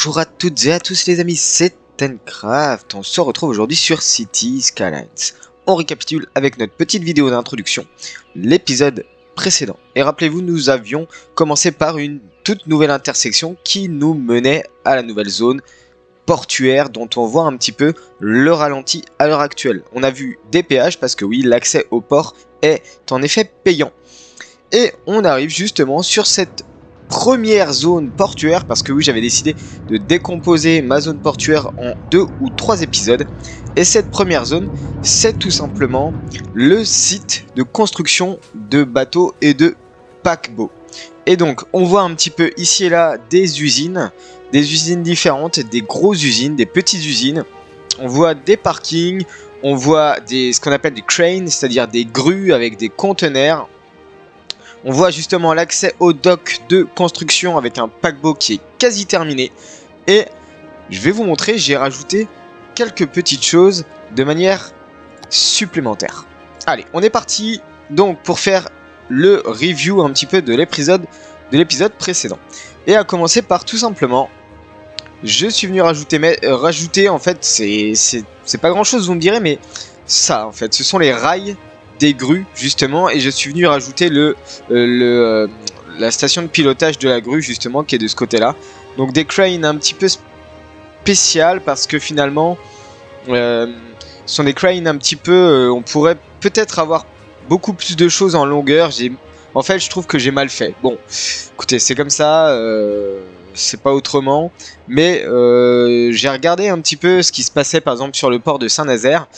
Bonjour à toutes et à tous les amis, c'est Tencraft. On se retrouve aujourd'hui sur Cities Skylines. On récapitule avec notre petite vidéo d'introduction l'épisode précédent. Et rappelez-vous, nous avions commencé par une toute nouvelle intersection qui nous menait à la nouvelle zone portuaire dont on voit un petit peu le ralenti à l'heure actuelle. On a vu des péages parce que oui, l'accès au port est en effet payant. Et on arrive justement sur cette première zone portuaire, parce que oui, j'avais décidé de décomposer ma zone portuaire en 2 ou 3 épisodes. Et cette première zone, c'est tout simplement le site de construction de bateaux et de paquebots. Et donc, on voit un petit peu ici et là des usines différentes, des grosses usines, des petites usines. On voit des parkings, on voit ce qu'on appelle des cranes, c'est-à-dire des grues avec des conteneurs. On voit justement l'accès au dock de construction avec un paquebot qui est quasi terminé. Et je vais vous montrer, j'ai rajouté quelques petites choses de manière supplémentaire. Allez, on est parti donc pour faire le review un petit peu de l'épisode précédent. Et à commencer par tout simplement, je suis venu rajouter en fait, c'est pas grand chose vous me direz, mais ça en fait, ce sont les rails des grues justement, et je suis venu rajouter la station de pilotage de la grue justement qui est de ce côté là. Donc des cranes un petit peu spéciales parce que finalement ce sont des cranes un petit peu on pourrait peut-être avoir beaucoup plus de choses en longueur. En fait je trouve que j'ai mal fait. Bon écoutez, c'est comme ça, c'est pas autrement, mais j'ai regardé un petit peu ce qui se passait par exemple sur le port de Saint-Nazaire.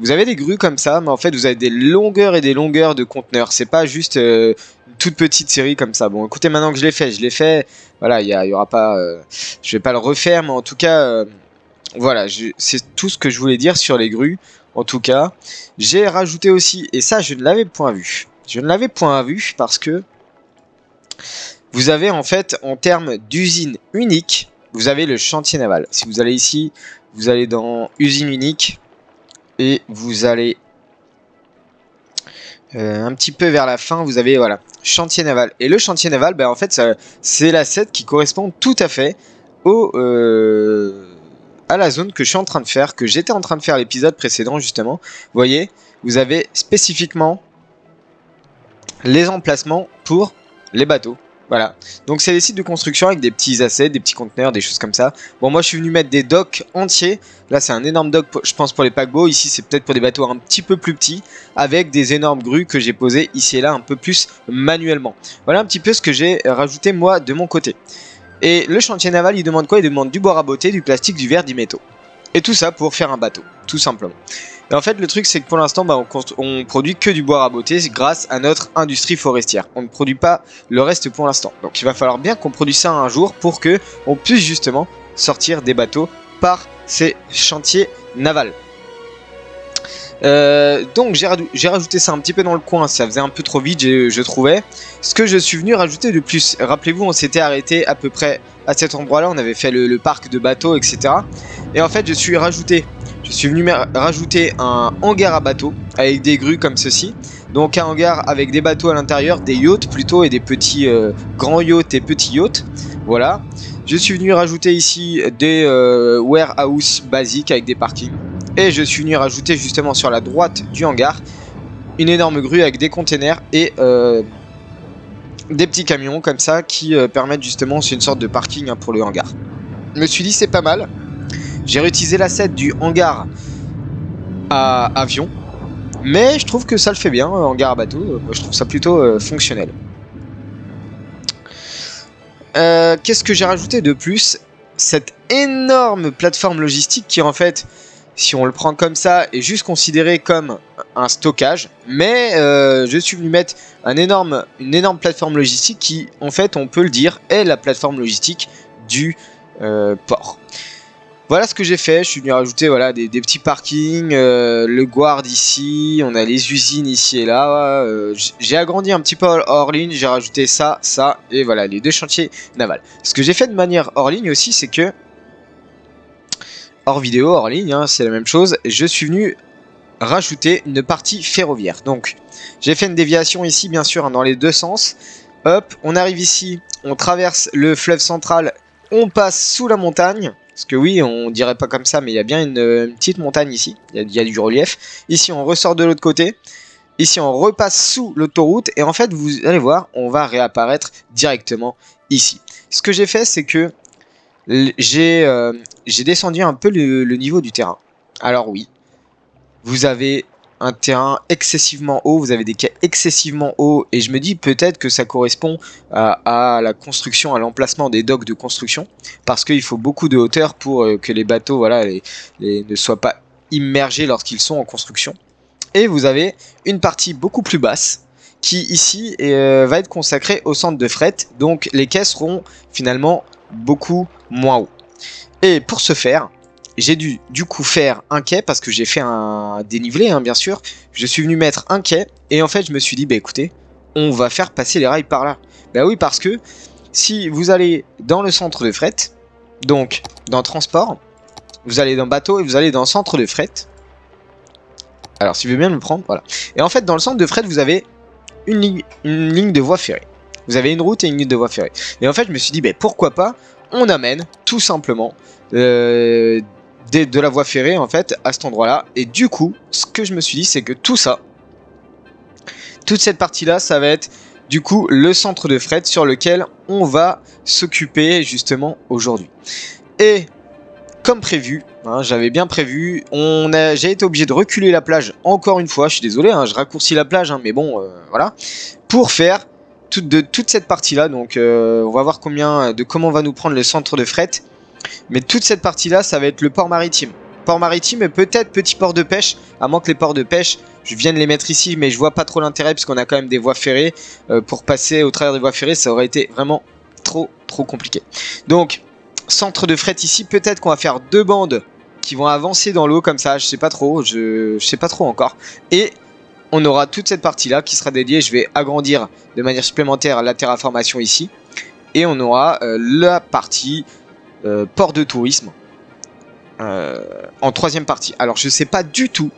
Vous avez des grues comme ça, mais en fait vous avez des longueurs et des longueurs de conteneurs. C'est pas juste une toute petite série comme ça. Bon, écoutez, maintenant que je l'ai fait. Voilà, il y aura pas, je vais pas le refaire, mais en tout cas, voilà, c'est tout ce que je voulais dire sur les grues. En tout cas, j'ai rajouté aussi, et ça je ne l'avais point vu. Je ne l'avais point vu parce que vous avez en fait, en termes d'usine unique, vous avez le chantier naval. Si vous allez ici, vous allez dans usine unique. Et vous allez un petit peu vers la fin, vous avez voilà, chantier naval. Et le chantier naval, ben, en fait, c'est l'asset qui correspond tout à fait à la zone que je suis en train de faire, que j'étais en train de faire l'épisode précédent justement. Vous voyez, vous avez spécifiquement les emplacements pour les bateaux. Voilà, donc c'est des sites de construction avec des petits assets, des petits conteneurs, des choses comme ça. Bon, moi je suis venu mettre des docks entiers. Là c'est un énorme dock, je pense, pour les paquebots. Ici c'est peut-être pour des bateaux un petit peu plus petits, avec des énormes grues que j'ai posées ici et là un peu plus manuellement. Voilà un petit peu ce que j'ai rajouté moi de mon côté. Et le chantier naval, il demande quoi? Il demande du bois à botter, du plastique, du verre, des métaux. Et tout ça pour faire un bateau, tout simplement. Et en fait, le truc, c'est que pour l'instant, bah, on produit que du bois à botter grâce à notre industrie forestière. On ne produit pas le reste pour l'instant. Donc, il va falloir bien qu'on produise ça un jour pour que on puisse justement sortir des bateaux par ces chantiers navals. Donc, j'ai rajouté ça un petit peu dans le coin. Ça faisait un peu trop vite, je trouvais. Ce que je suis venu rajouter de plus. Rappelez-vous, on s'était arrêté à peu près à cet endroit-là. On avait fait le parc de bateaux, etc. Et en fait, je suis venu rajouter un hangar à bateaux avec des grues comme ceci. Donc un hangar avec des bateaux à l'intérieur, des yachts plutôt, et des petits grands yachts et petits yachts. Voilà. Je suis venu rajouter ici des warehouses basiques avec des parkings. Et je suis venu rajouter justement sur la droite du hangar une énorme grue avec des containers et des petits camions comme ça qui permettent justement, c'est une sorte de parking hein, pour le hangar. Je me suis dit c'est pas mal. J'ai réutilisé l'asset du hangar à avion, mais je trouve que ça le fait bien, hangar à bateau, je trouve ça plutôt fonctionnel. Qu'est-ce que j'ai rajouté de plus? Cette énorme plateforme logistique qui en fait, si on le prend comme ça, est juste considéré comme un stockage, mais je suis venu mettre une énorme plateforme logistique qui, en fait, on peut le dire, est la plateforme logistique du port. Voilà ce que j'ai fait, je suis venu rajouter voilà, des petits parkings, le guard ici, on a les usines ici et là, j'ai agrandi un petit peu hors ligne, j'ai rajouté ça, et voilà, les deux chantiers navals. Ce que j'ai fait de manière hors ligne aussi, c'est que, hors vidéo, hors ligne, hein, c'est la même chose, je suis venu rajouter une partie ferroviaire. Donc, j'ai fait une déviation ici, bien sûr, hein, dans les deux sens. Hop, on arrive ici, on traverse le fleuve central on passe sous la montagne. Parce que oui, on dirait pas comme ça, mais il y a bien une petite montagne ici. Il y a du relief. Ici, on ressort de l'autre côté. Ici, on repasse sous l'autoroute. Et en fait, vous allez voir, on va réapparaître directement ici. Ce que j'ai fait, c'est que j'ai descendu un peu le niveau du terrain. Alors oui, vous avez un terrain excessivement haut, vous avez des quais excessivement hauts, et je me dis peut-être que ça correspond à la construction, à l'emplacement des docks de construction, parce qu'il faut beaucoup de hauteur pour que les bateaux voilà, ne soient pas immergés lorsqu'ils sont en construction. Et vous avez une partie beaucoup plus basse, qui ici va être consacrée au centre de fret, donc les quais seront finalement beaucoup moins hauts. Et pour ce faire, j'ai dû du coup faire un quai parce que j'ai fait un dénivelé, hein, bien sûr. Je suis venu mettre un quai et en fait je me suis dit, bah écoutez, on va faire passer les rails par là. Bah oui, parce que si vous allez dans le centre de fret, donc dans transport, vous allez dans bateau et vous allez dans le centre de fret. Alors si vous voulez bien me prendre, voilà. Et en fait dans le centre de fret, vous avez une ligne de voie ferrée. Vous avez une route et une ligne de voie ferrée. Et en fait je me suis dit, bah pourquoi pas, on amène tout simplement de la voie ferrée en fait à cet endroit là, et du coup ce que je me suis dit c'est que tout ça, toute cette partie là, ça va être du coup le centre de fret sur lequel on va s'occuper justement aujourd'hui. Et comme prévu, hein, j'avais bien prévu, j'ai été obligé de reculer la plage encore une fois, je suis désolé, hein, je raccourcis la plage, hein, mais bon voilà, pour faire toute cette partie là. Donc on va voir comment va nous prendre le centre de fret. Mais toute cette partie là, ça va être le port maritime. Port maritime et peut-être petit port de pêche, à moins que les ports de pêche, je vienne les mettre ici, mais je vois pas trop l'intérêt puisqu'on a quand même des voies ferrées. Pour passer au travers des voies ferrées, ça aurait été vraiment trop compliqué. Donc centre de fret ici, peut-être qu'on va faire 2 bandes qui vont avancer dans l'eau comme ça, je sais pas trop, je sais pas trop encore. Et on aura toute cette partie là qui sera dédiée, je vais agrandir de manière supplémentaire la terraformation ici. Et on aura la partie port de tourisme en 3e partie. Alors je sais pas du tout,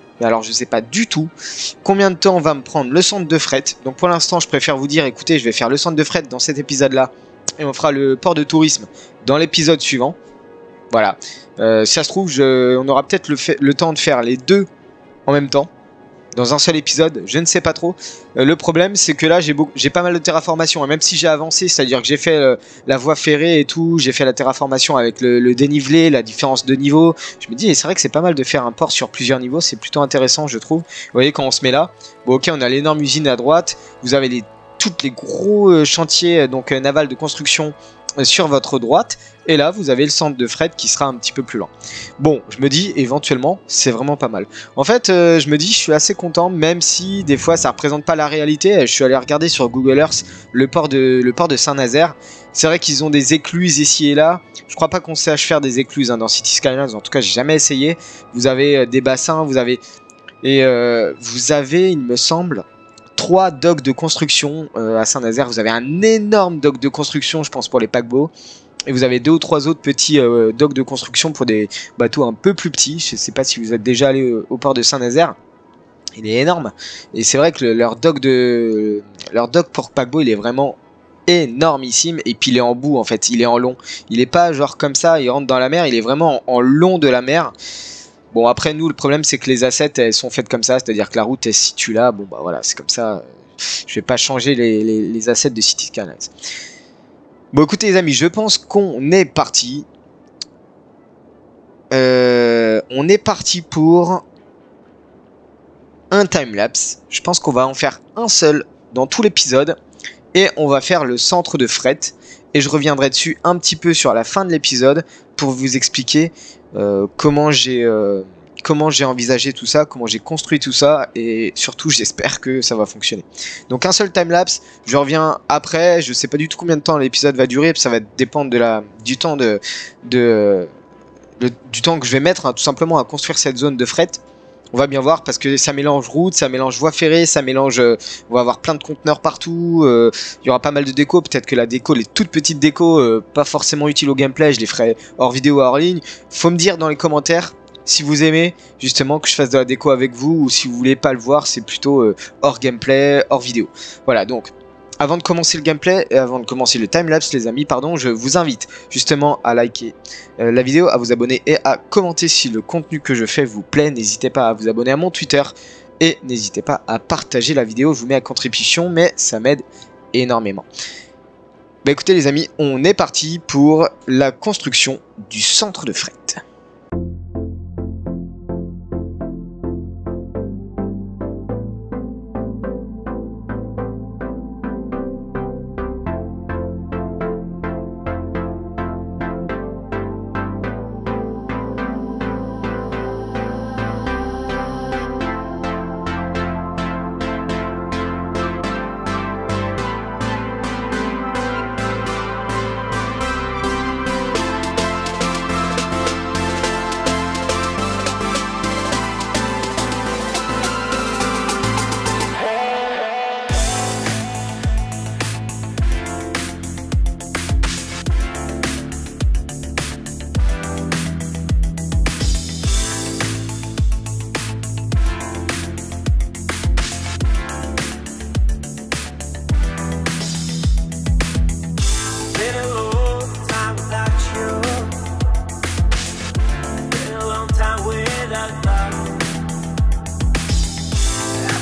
combien de temps va me prendre le centre de fret. Donc pour l'instant je préfère vous dire, écoutez, je vais faire le centre de fret dans cet épisode là et on fera le port de tourisme dans l'épisode suivant. Voilà, si ça se trouve on aura peut-être le temps de faire les deux en même temps dans un seul épisode, je ne sais pas trop. Le problème c'est que là j'ai pas mal de terraformation, et même si j'ai avancé, c'est à dire que j'ai fait la voie ferrée et tout, j'ai fait la terraformation avec le dénivelé, la différence de niveau, je me dis c'est vrai que c'est pas mal de faire un port sur plusieurs niveaux, c'est plutôt intéressant je trouve. Vous voyez quand on se met là, bon ok, on a l'énorme usine à droite, vous avez tous les gros chantiers donc navals de construction sur votre droite, et là vous avez le centre de fret qui sera un petit peu plus lent. Bon, je me dis éventuellement c'est vraiment pas mal. En fait je me dis je suis assez content, même si des fois ça représente pas la réalité. Je suis allé regarder sur Google Earth le port de Saint-Nazaire. C'est vrai qu'ils ont des écluses ici et là. Je crois pas qu'on sache faire des écluses dans Cities Skylines, en tout cas j'ai jamais essayé. Vous avez des bassins, vous avez il me semble 3 docks de construction à Saint-Nazaire. Vous avez un énorme dock de construction, je pense, pour les paquebots. Et vous avez 2 ou 3 autres petits docks de construction pour des bateaux un peu plus petits. Je ne sais pas si vous êtes déjà allé au port de Saint-Nazaire. Il est énorme. Et c'est vrai que leur dock pour paquebot, il est vraiment énormissime. Et puis il est en bout, en fait. Il est en long. Il n'est pas genre comme ça, il rentre dans la mer. Il est vraiment en long de la mer. Bon, après nous, le problème c'est que les assets elles sont faites comme ça, c'est-à-dire que la route elle se situe là. Bon bah voilà, c'est comme ça. Je vais pas changer les assets de Cities Skylines. Bon écoutez les amis, je pense qu'on est parti. On est parti pour un timelapse. Je pense qu'on va en faire un seul dans tout l'épisode. Et on va faire le centre de fret. Et je reviendrai dessus un petit peu sur la fin de l'épisode pour vous expliquer comment j'ai envisagé tout ça, comment j'ai construit tout ça, et surtout j'espère que ça va fonctionner. Donc un seul timelapse, je reviens après, je sais pas du tout combien de temps l'épisode va durer, ça va dépendre du temps du temps que je vais mettre, hein, tout simplement à construire cette zone de fret. On va bien voir parce que ça mélange route, ça mélange voie ferrée, ça mélange... on va avoir plein de conteneurs partout, il y aura pas mal de déco, peut-être que la déco, les toutes petites décos, pas forcément utiles au gameplay, je les ferai hors vidéo, hors ligne. Faut me dire dans les commentaires si vous aimez justement que je fasse de la déco avec vous, ou si vous voulez pas le voir, c'est plutôt hors gameplay, hors vidéo. Voilà, donc Avant de commencer le gameplay et avant de commencer le timelapse les amis, pardon, je vous invite justement à liker la vidéo, à vous abonner et à commenter si le contenu que je fais vous plaît. N'hésitez pas à vous abonner à mon Twitter et n'hésitez pas à partager la vidéo, je vous mets à contribution mais ça m'aide énormément. Bah écoutez les amis, on est parti pour la construction du centre de fret.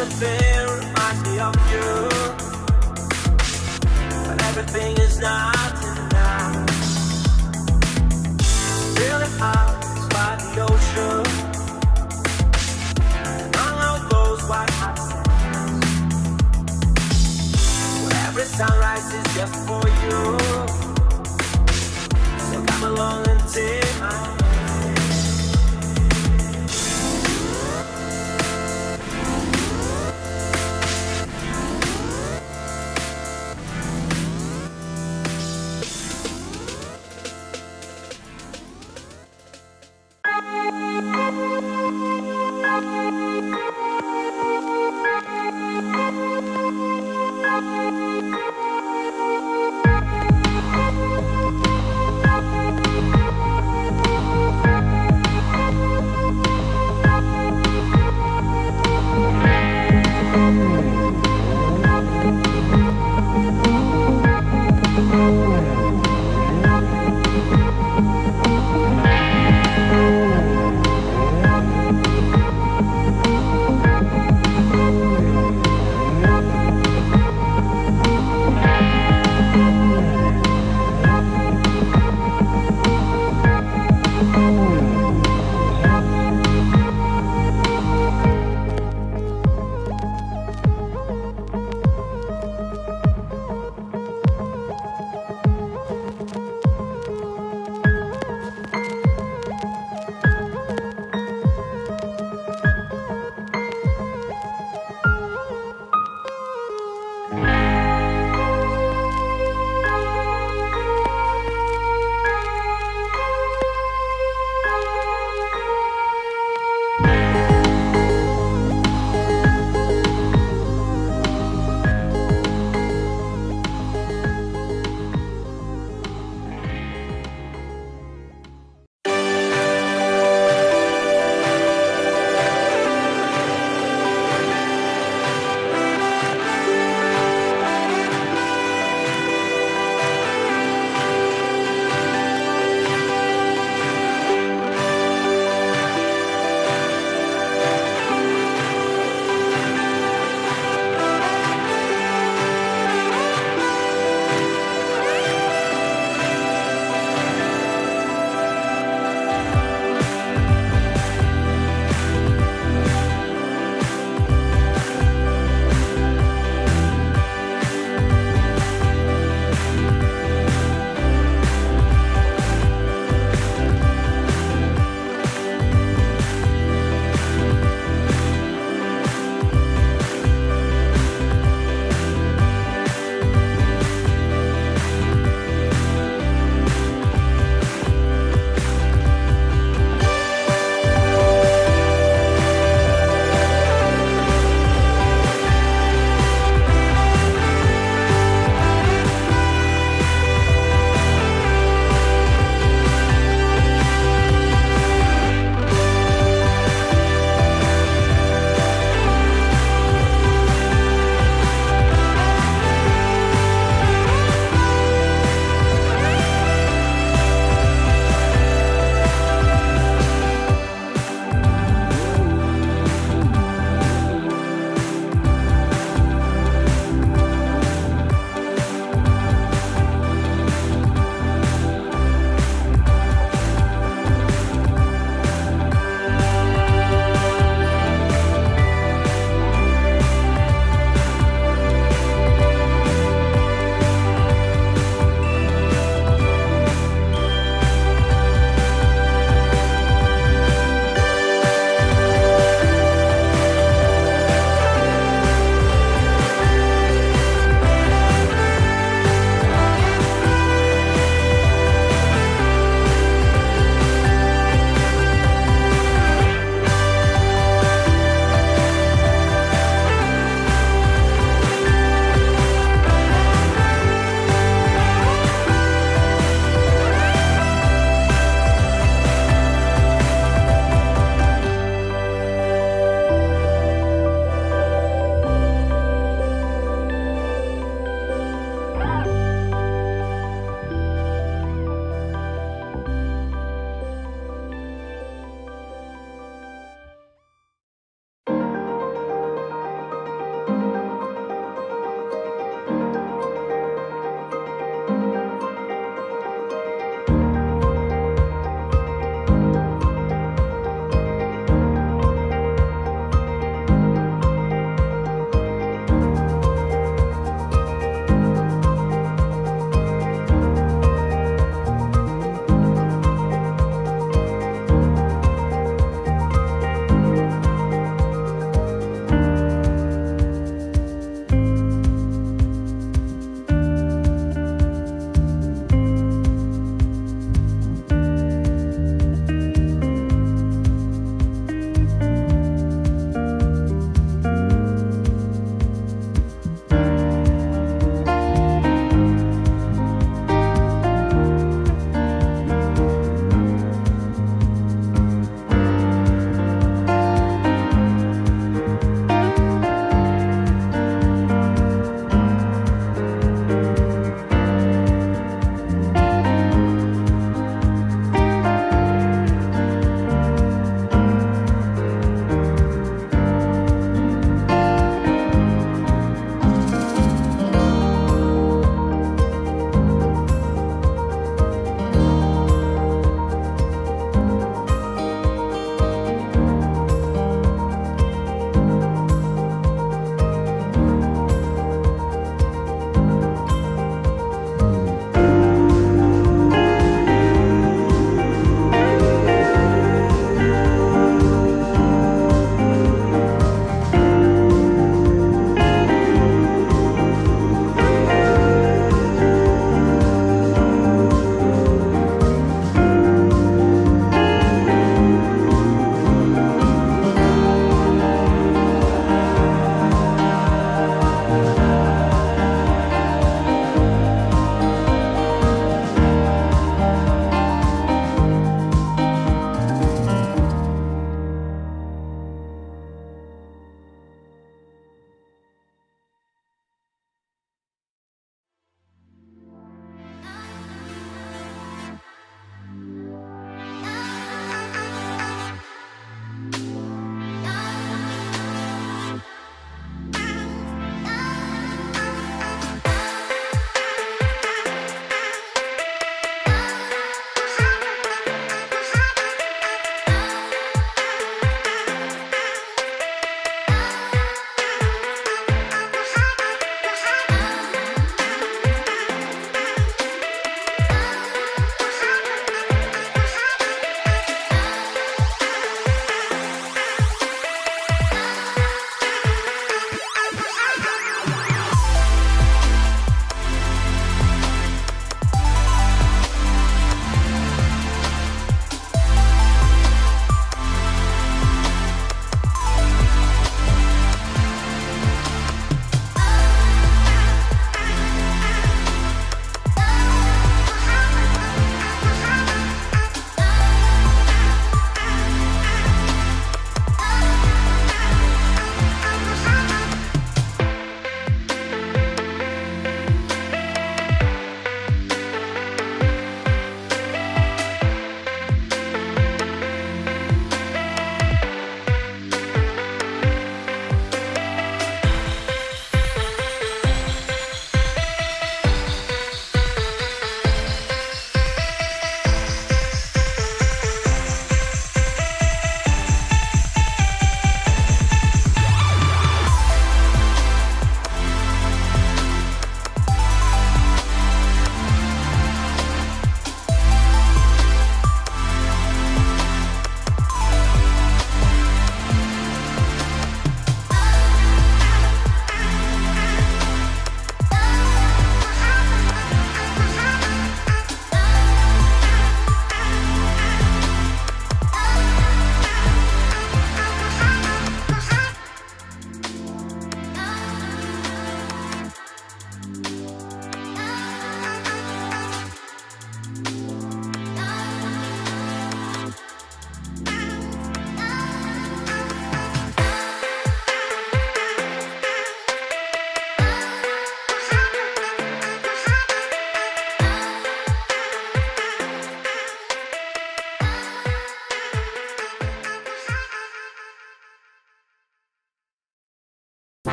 Everything reminds me of you, but everything is not enough. Feeling out by the ocean, among all those white hot sands, where every sunrise is just for you. So come along and take my hand.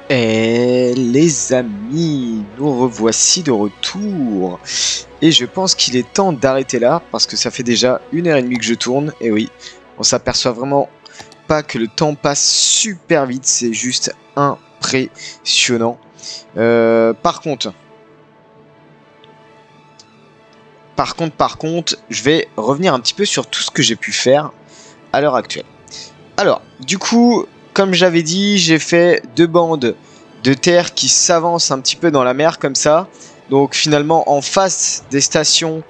Et les amis, nous revoici de retour. Et je pense qu'il est temps d'arrêter là, parce que ça fait déjà 1h30 que je tourne. Et oui, on s'aperçoit vraiment pas que le temps passe super vite, c'est juste impressionnant. Par contre, je vais revenir un petit peu sur tout ce que j'ai pu faire à l'heure actuelle. Alors, du coup, comme j'avais dit, j'ai fait 2 bandes de terre qui s'avancent un petit peu dans la mer comme ça. Donc finalement, en face des stations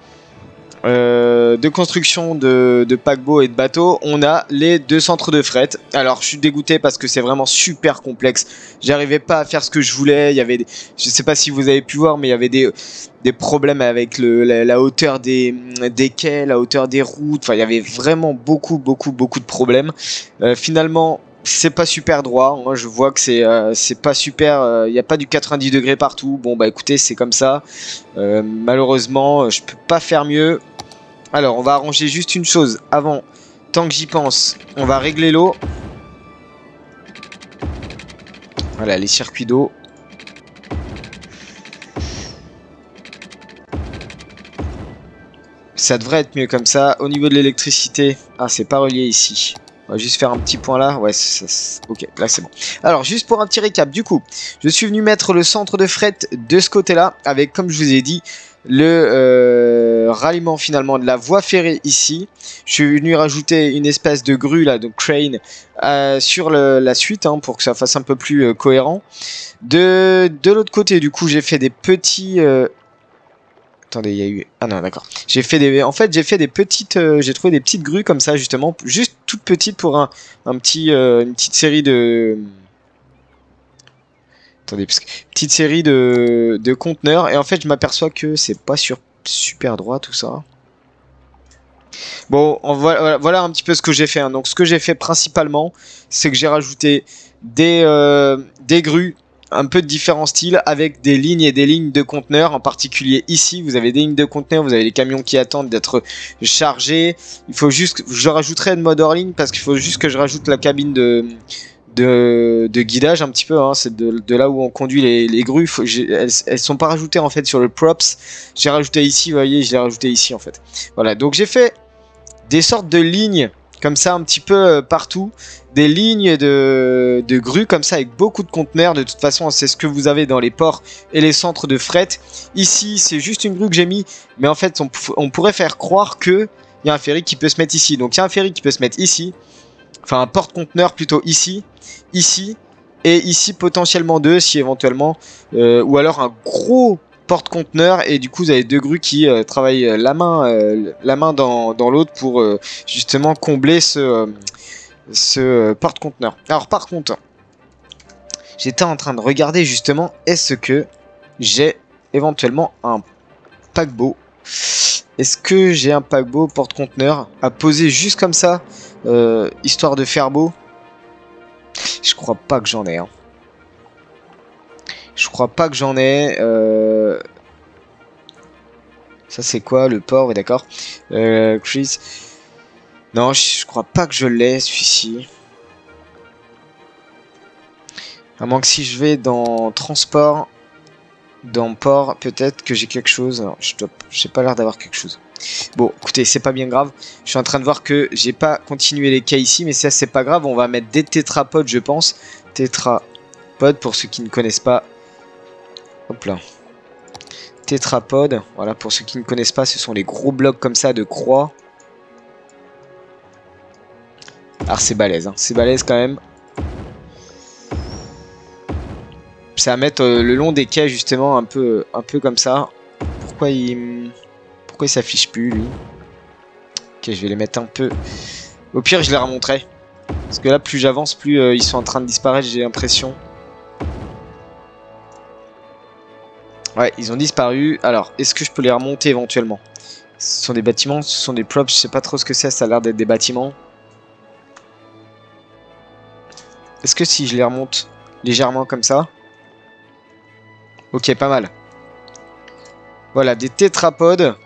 de construction de paquebots et de bateaux, on a les 2 centres de fret. Alors je suis dégoûté parce que c'est vraiment super complexe. J'arrivais pas à faire ce que je voulais. Il y avait je sais pas si vous avez pu voir, mais il y avait des problèmes avec la hauteur des quais, la hauteur des routes. Enfin, il y avait vraiment beaucoup de problèmes. Finalement, c'est pas super droit. Moi, je vois que c'est pas super. Il n'y a pas du 90 degrés partout. Bon, bah écoutez, c'est comme ça. Malheureusement, je peux pas faire mieux. Alors, on va arranger juste une chose avant. Tant que j'y pense, on va régler l'eau. Voilà, les circuits d'eau. Ça devrait être mieux comme ça. Au niveau de l'électricité, ah, c'est pas relié ici. On va juste faire un petit point là. Ouais, ok, là c'est bon. Alors, juste pour un petit récap, du coup, je suis venu mettre le centre de fret de ce côté-là, avec, comme je vous ai dit, le ralliement finalement de la voie ferrée ici. Je suis venu rajouter une espèce de grue là, de crane, sur la suite, hein, pour que ça fasse un peu plus cohérent. De l'autre côté, du coup, j'ai fait des petits... Attendez, il y a eu... Ah non, d'accord. J'ai fait des... En fait, j'ai fait des petites... j'ai trouvé des petites grues comme ça, justement. Juste toutes petites pour une petite série de... Attendez, parce que... Petite série de conteneurs. Et en fait, je m'aperçois que c'est pas super droit, tout ça. Bon, voilà un petit peu ce que j'ai fait. Hein. Donc, ce que j'ai fait principalement, c'est que j'ai rajouté des grues un peu de différents styles avec des lignes et des lignes de conteneurs. En particulier ici, vous avez des lignes de conteneurs, vous avez les camions qui attendent d'être chargés. Il faut juste, je rajouterai de mode hors ligne parce qu'il faut juste que je rajoute la cabine de guidage un petit peu. Hein. C'est de là où on conduit les grues. Elles sont pas rajoutées en fait sur le props. J'ai rajouté ici, vous voyez, je l'ai rajouté ici en fait. Voilà, donc j'ai fait des sortes de lignes comme ça un petit peu partout, des lignes de grues comme ça avec beaucoup de conteneurs. De toute façon, c'est ce que vous avez dans les ports et les centres de fret. Ici, c'est juste une grue que j'ai mis, mais en fait, on pourrait faire croire que il y a un ferry qui peut se mettre ici. Donc, il y a un ferry qui peut se mettre ici, enfin un porte-conteneur plutôt ici, ici et ici potentiellement 2 si éventuellement, ou alors un gros porte-conteneur, et du coup vous avez 2 grues qui travaillent la main dans l'autre pour justement combler ce porte-conteneur. Alors par contre, j'étais en train de regarder justement, est-ce que j'ai éventuellement un paquebot? Est-ce que j'ai un paquebot porte-conteneur à poser juste comme ça, histoire de faire beau? Je crois pas que j'en ai. Hein. Je crois pas que j'en ai. Ça c'est quoi le port? Oui, d'accord. Chris. Non, je crois pas que je l'ai celui-ci. À moins que si je vais dans transport, dans port, peut-être que j'ai quelque chose. Alors, j'ai pas l'air d'avoir quelque chose. Bon, écoutez, c'est pas bien grave. Je suis en train de voir que j'ai pas continué les quais ici, mais ça c'est pas grave. On va mettre des tétrapodes, je pense. Tétrapodes, pour ceux qui ne connaissent pas. Hop là. Tétrapodes, voilà, pour ceux qui ne connaissent pas, ce sont les gros blocs comme ça de croix. Alors c'est balèze, hein. C'est balèze quand même. Ça va mettre le long des quais justement un peu comme ça. Pourquoi il s'affiche plus lui? Ok, je vais les mettre un peu. Au pire, je les remonterai. Parce que là, plus j'avance, plus ils sont en train de disparaître, j'ai l'impression. Ouais, ils ont disparu. Alors, est-ce que je peux les remonter éventuellement? Ce sont des bâtiments, ce sont des props, je sais pas trop ce que c'est, ça a l'air d'être des bâtiments. Est-ce que si je les remonte légèrement comme ça? Ok, pas mal. Voilà, des tétrapodes.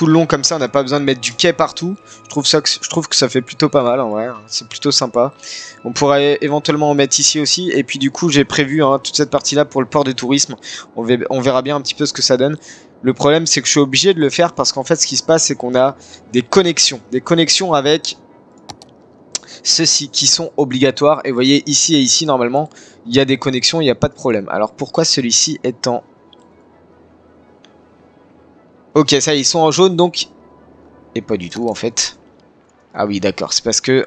tout le long comme ça, on n'a pas besoin de mettre du quai partout. Je trouve que ça fait plutôt pas mal en vrai, c'est plutôt sympa. On pourrait éventuellement en mettre ici aussi, et puis du coup j'ai prévu toute cette partie là pour le port de tourisme. On verra bien un petit peu ce que ça donne. Le problème c'est que je suis obligé de le faire parce qu'en fait ce qui se passe c'est qu'on a des connexions avec ceux-ci qui sont obligatoires, et vous voyez ici et ici normalement il y a des connexions, il n'y a pas de problème. Alors pourquoi celui-ci est en... Ok, ça ils sont en jaune donc... Et pas du tout en fait. Ah oui d'accord, c'est parce que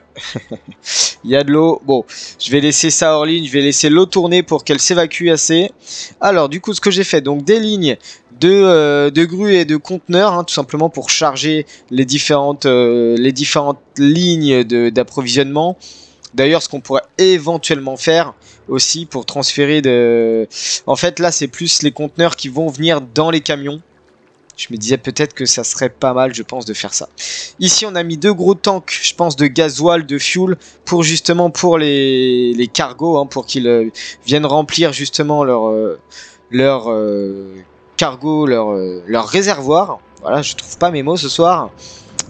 il y a de l'eau. Bon, je vais laisser ça hors ligne, je vais laisser l'eau tourner pour qu'elle s'évacue assez. Alors du coup ce que j'ai fait, donc des lignes de grues et de conteneurs, tout simplement pour charger les différentes lignes d'approvisionnement. D'ailleurs ce qu'on pourrait éventuellement faire aussi pour transférer de... En fait là c'est plus les conteneurs qui vont venir dans les camions. Je me disais peut-être que ça serait pas mal, je pense, de faire ça. Ici, on a mis 2 gros tanks, je pense, de gasoil, de fuel, pour justement pour les cargos, pour qu'ils viennent remplir justement leur cargo, leur réservoir. Voilà, je trouve pas mes mots ce soir.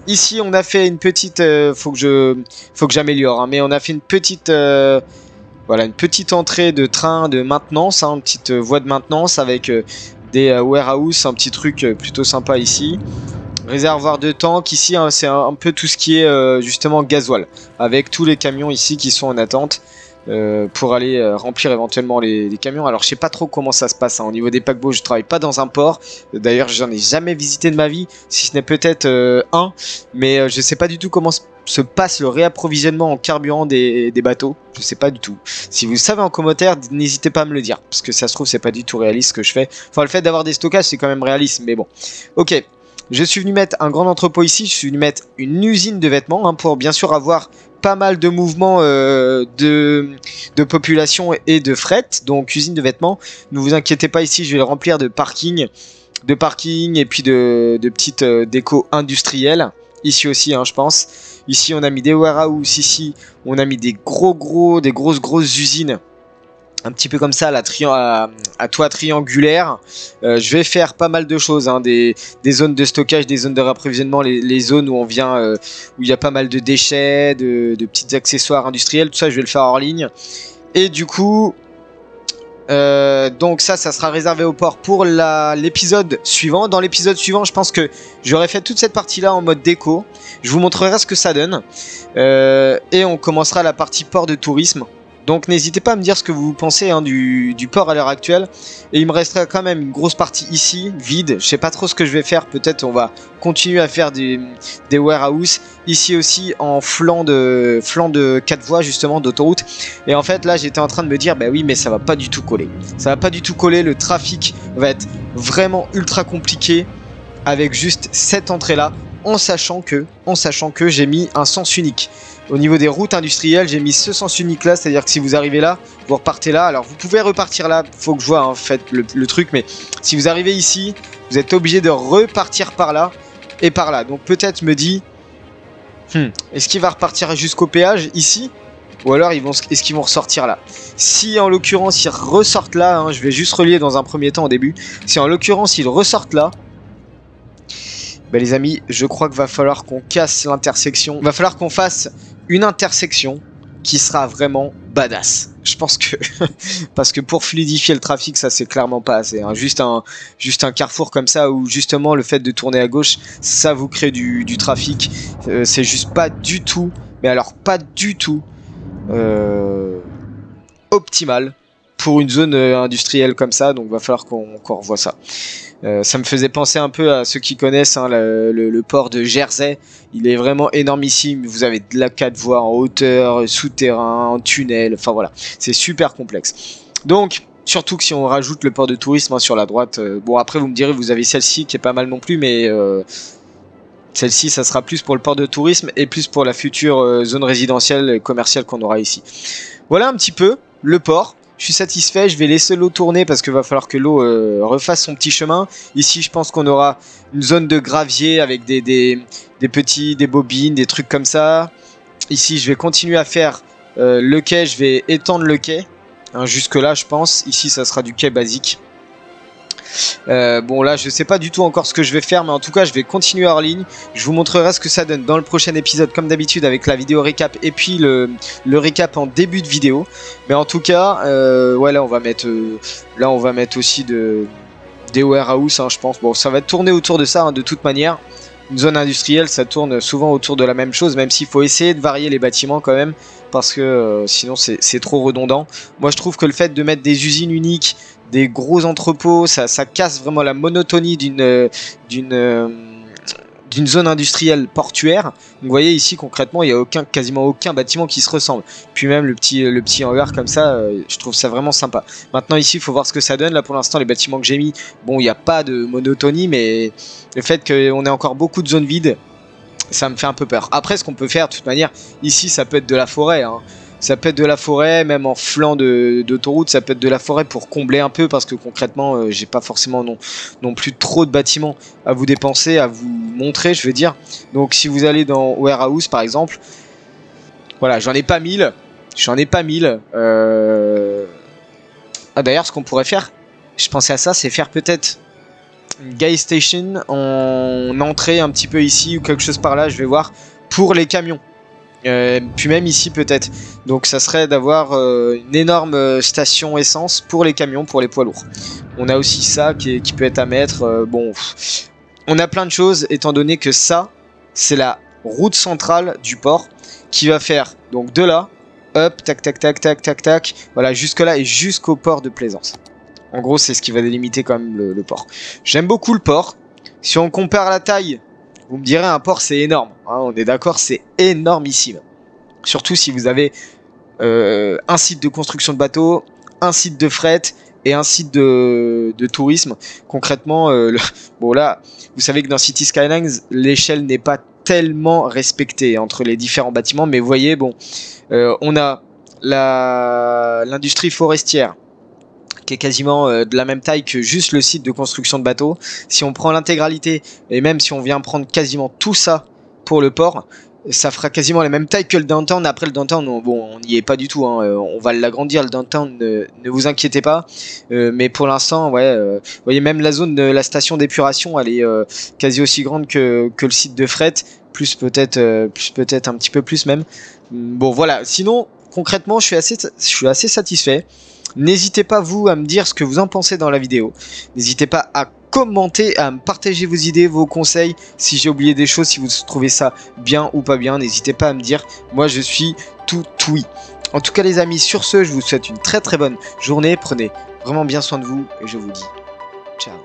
Ici, on a fait une petite... faut que j'améliore, mais on a fait une petite... voilà, une petite entrée de train de maintenance, une petite voie de maintenance avec... des warehouses, un petit truc plutôt sympa ici. Réservoir de tank ici, c'est un peu tout ce qui est justement gasoil, avec tous les camions ici qui sont en attente pour aller remplir éventuellement les camions. Alors je sais pas trop comment ça se passe au niveau des paquebots, je travaille pas dans un port, d'ailleurs j'en ai jamais visité de ma vie, si ce n'est peut-être un, mais je sais pas du tout comment se passe le réapprovisionnement en carburant des bateaux. Je sais pas du tout. Si vous savez en commentaire, n'hésitez pas à me le dire, parce que ça se trouve c'est pas du tout réaliste ce que je fais. Enfin le fait d'avoir des stockages c'est quand même réaliste, mais bon. Ok, je suis venu mettre un grand entrepôt ici, je suis venu mettre une usine de vêtements pour bien sûr avoir pas mal de mouvements de population et de fret. Donc usine de vêtements, ne vous inquiétez pas, ici je vais le remplir de parking et puis de petites déco industrielles. Ici aussi je pense. Ici on a mis des warehouses, ici on a mis des grosses usines. Un petit peu comme ça à toit triangulaire. Je vais faire pas mal de choses, des zones de stockage, des zones de rapprovisionnement, les zones où on vient, où il y a pas mal de déchets, de petits accessoires industriels, tout ça je vais le faire hors ligne. Et du coup, donc ça sera réservé au port pour l'épisode suivant. Dans l'épisode suivant, je pense que j'aurai fait toute cette partie-là en mode déco. Je vous montrerai ce que ça donne. Et on commencera la partie port de tourisme. Donc n'hésitez pas à me dire ce que vous pensez du port à l'heure actuelle. Et il me restera quand même une grosse partie ici, vide. Je sais pas trop ce que je vais faire. Peut-être on va continuer à faire des warehouses. Ici aussi en flanc de 4 voies justement d'autoroute. Et en fait là j'étais en train de me dire, bah oui mais ça va pas du tout coller. Ça va pas du tout coller. Le trafic va être vraiment ultra compliqué avec juste cette entrée là. En sachant que j'ai mis un sens unique. Au niveau des routes industrielles, j'ai mis ce sens unique là, c'est-à-dire que si vous arrivez là, vous repartez là. Alors vous pouvez repartir là, faut que je vois en fait le truc, mais si vous arrivez ici, vous êtes obligé de repartir par là et par là. Donc peut-être je me dis, est-ce qu'il va repartir jusqu'au péage ici, ou alors est-ce qu'ils vont ressortir là? Si en l'occurrence ils ressortent là, je vais juste relier dans un premier temps au début. Si en l'occurrence ils ressortent là, bah les amis, je crois qu'il va falloir qu'on casse l'intersection. Il va falloir qu'on fasse une intersection qui sera vraiment badass. Je pense que parce que pour fluidifier le trafic, ça c'est clairement pas assez. Juste un carrefour comme ça où justement le fait de tourner à gauche, ça vous crée du trafic. C'est juste pas du tout, mais alors pas du tout optimal pour une zone industrielle comme ça. Donc va falloir qu'on revoie ça. Ça me faisait penser un peu à ceux qui connaissent le port de Jersey. Il est vraiment énormissime. Vous avez de la 4 voies en hauteur, souterrain, en tunnel. Enfin voilà, c'est super complexe. Donc, surtout que si on rajoute le port de tourisme sur la droite. Bon, après, vous me direz, vous avez celle-ci qui est pas mal non plus, mais celle-ci, ça sera plus pour le port de tourisme et plus pour la future zone résidentielle et commerciale qu'on aura ici. Voilà un petit peu le port. Je suis satisfait, je vais laisser l'eau tourner parce qu'il va falloir que l'eau refasse son petit chemin. Ici, je pense qu'on aura une zone de gravier avec des bobines, des trucs comme ça. Ici, je vais continuer à faire le quai, je vais étendre le quai. Jusque là, je pense. Ici, ça sera du quai basique. Bon là je sais pas du tout encore ce que je vais faire, mais en tout cas je vais continuer hors ligne. Je vous montrerai ce que ça donne dans le prochain épisode comme d'habitude avec la vidéo récap et puis le récap en début de vidéo. Mais en tout cas ouais, là on va mettre aussi des warehouses hein, je pense. Bon ça va tourner autour de ça hein, de toute manière. Une zone industrielle ça tourne souvent autour de la même chose, même s'il faut essayer de varier les bâtiments quand même, parce que sinon c'est trop redondant. Moi je trouve que le fait de mettre des usines uniques, des gros entrepôts, ça casse vraiment la monotonie d'une zone industrielle portuaire. Donc, vous voyez ici concrètement il n'y a quasiment aucun bâtiment qui se ressemble. Puis même le petit hangar comme ça, je trouve ça vraiment sympa. Maintenant ici il faut voir ce que ça donne. Là pour l'instant les bâtiments que j'ai mis, bon il n'y a pas de monotonie, mais le fait qu'on ait encore beaucoup de zones vides, ça me fait un peu peur. Après ce qu'on peut faire de toute manière, ici ça peut être de la forêt hein. Ça peut être de la forêt, même en flanc d'autoroute, ça peut être de la forêt pour combler un peu, parce que concrètement, j'ai pas forcément non plus trop de bâtiments à vous dépenser, à vous montrer, je veux dire. Donc si vous allez dans Warehouse par exemple, voilà, j'en ai pas 1000. Ah d'ailleurs, ce qu'on pourrait faire, je pensais à ça, c'est faire peut-être une gas station en entrée un petit peu ici ou quelque chose par là, je vais voir, pour les camions. Puis même ici peut-être. Donc ça serait d'avoir une énorme station essence pour les camions, pour les poids lourds. On a aussi ça qui peut être à mettre. Bon, on a plein de choses étant donné que ça, c'est la route centrale du port qui va faire donc de là, hop, tac, tac, tac, tac, tac, tac, voilà, jusque là et jusqu'au port de Plaisance. En gros, c'est ce qui va délimiter quand même le port. J'aime beaucoup le port. Si on compare la taille, vous me direz, un port c'est énorme, hein, on est d'accord, c'est énormissime. Surtout si vous avez un site de construction de bateaux, un site de fret et un site de tourisme. Concrètement, bon là, vous savez que dans City Skylines, l'échelle n'est pas tellement respectée entre les différents bâtiments, mais vous voyez, bon, on a l'industrie forestière, qui est quasiment de la même taille que juste le site de construction de bateaux. Si on prend l'intégralité, et même si on vient prendre quasiment tout ça pour le port, ça fera quasiment la même taille que le downtown. Après le downtown, bon, on n'y est pas du tout, hein. On va l'agrandir le downtown, ne vous inquiétez pas. Mais pour l'instant, ouais, vous voyez même la zone de la station d'épuration, elle est quasi aussi grande que le site de fret, plus peut-être un petit peu plus même. Bon voilà, sinon concrètement je suis assez satisfait. N'hésitez pas vous à me dire ce que vous en pensez dans la vidéo. N'hésitez pas à commenter, à me partager vos idées, vos conseils. Si j'ai oublié des choses, si vous trouvez ça bien ou pas bien, n'hésitez pas à me dire. Moi je suis tout oui. En tout cas les amis, sur ce, je vous souhaite une très bonne journée. Prenez vraiment bien soin de vous et je vous dis ciao.